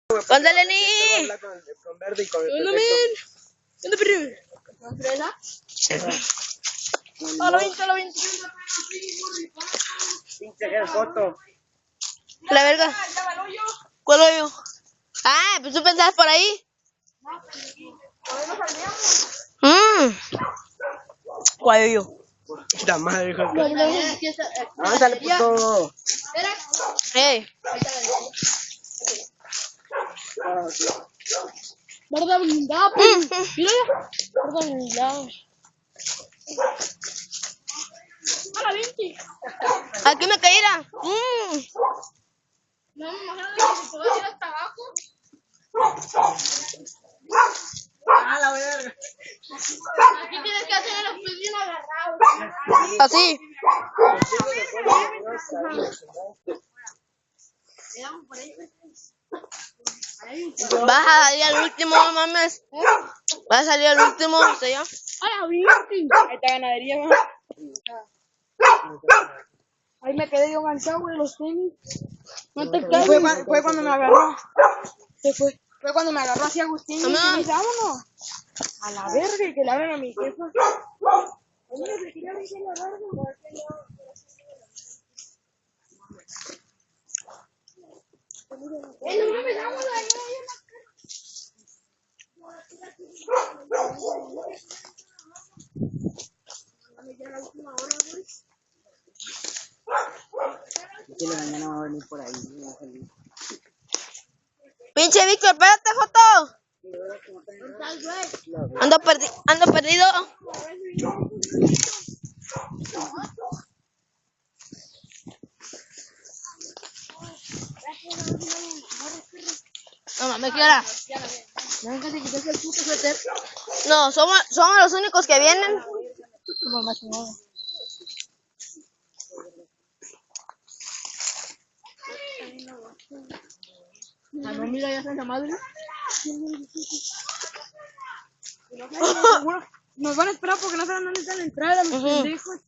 ¿Dónde, Lenny? Con verde y con el ¿Dónde, men? ¿Dónde, perro? ¿Con fresa? A la 20, a la 20. pinche foto. La verga. ¿Cuál hoyo? Ah, pues tú pensabas por ahí. ¿Cuál hoyo? Puta madre, hijo. Ándale, Ándale, puto. Hey. Borda blindada, mira. Borda blindada. A la 20. Aquí me caíra. No, me imagino que se puede ir hasta abajo. Ah, la verga. Aquí tienes que hacer los pies bien agarrados. Así. Vas a salir al último, no mames. Vas a salir al último, ¿sí ya? A la virgen. Ahí está ganadería, ¿no? Ahí me quedé yo enganchado, güey, los tenis. No te caes. Fue cuando me agarró. ¿Qué fue? Fue cuando me agarró así Agustín y me dice, vámonos. A la verga, y que le abran a mi jefa. Oye, me quería decir la verga. No mames, vámonos, Que mañana va a venir por ahí. Pinche Víctor, espérate, Joto. Ando perdido. No mames, Clara. No, somos los únicos que vienen. Ah, no, mira, ya está esa madre. Nos van a esperar porque no saben dónde está la entrada, los pendejos.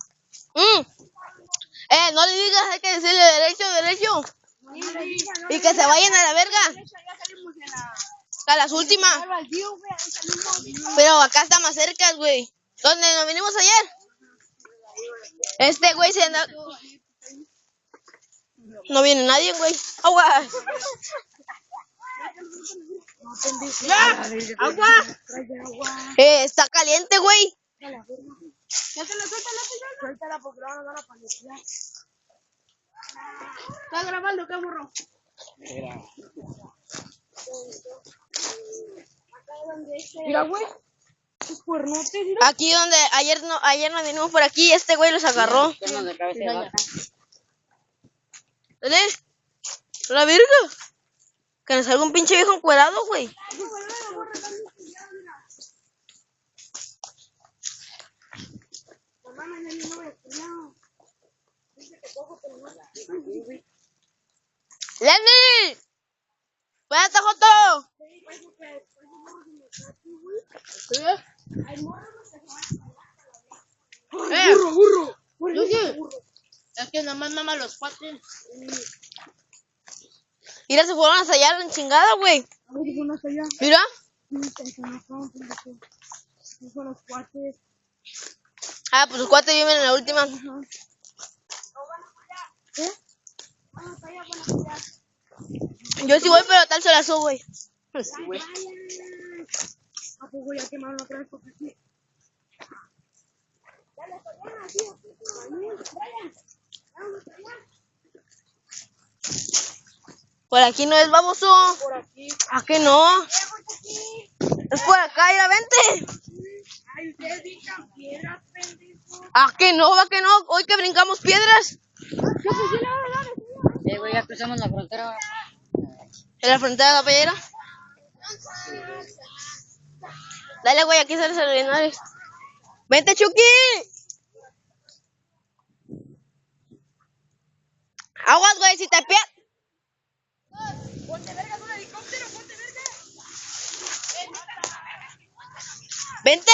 No le digas, hay que decirle derecho. Y que se vayan a la verga. A las últimas. Pero acá está más cerca, güey. ¿Dónde nos vinimos ayer? Este güey se anda... No viene nadie, güey. ¡Agua! ¡Agua! Está caliente, güey. Suéltala porque la van a dar a paletear. ¿Está grabando qué, burro? Mira, güey. Esos cuernotes, mira. Aquí donde ayer nos vinimos por aquí, este güey los agarró. Dale. La verga. Que nos salga un pinche viejo encuerado, güey. ¡Lenny! ¡Espérate, Joto! ¡Burro! Es que nada más mama los cuates. Mira, se fueron a ensayar en chingada, güey. Mira. Son los cuates. Ah, pues los cuates viven en la última. ¿Eh? Yo sí voy, pero tal se la subo, güey. Sí, güey. ¿A poco ya quemaron otra vez? Porque sí. Por aquí no es, baboso. Por aquí. ¿A qué no? Es por acá, ya vente. Ay, ustedes brincan piedras, pendejo. ¿A qué no? ¿A qué no? Hoy que brincamos piedras. Güey, ya cruzamos la frontera. ¿En la frontera de la playera? Dale, güey, aquí salen los Linares. ¡Vente, Chucky! Aguas, güey, si te pierdes. Ponte verga, es un helicóptero, ponte verga. ¡Vente!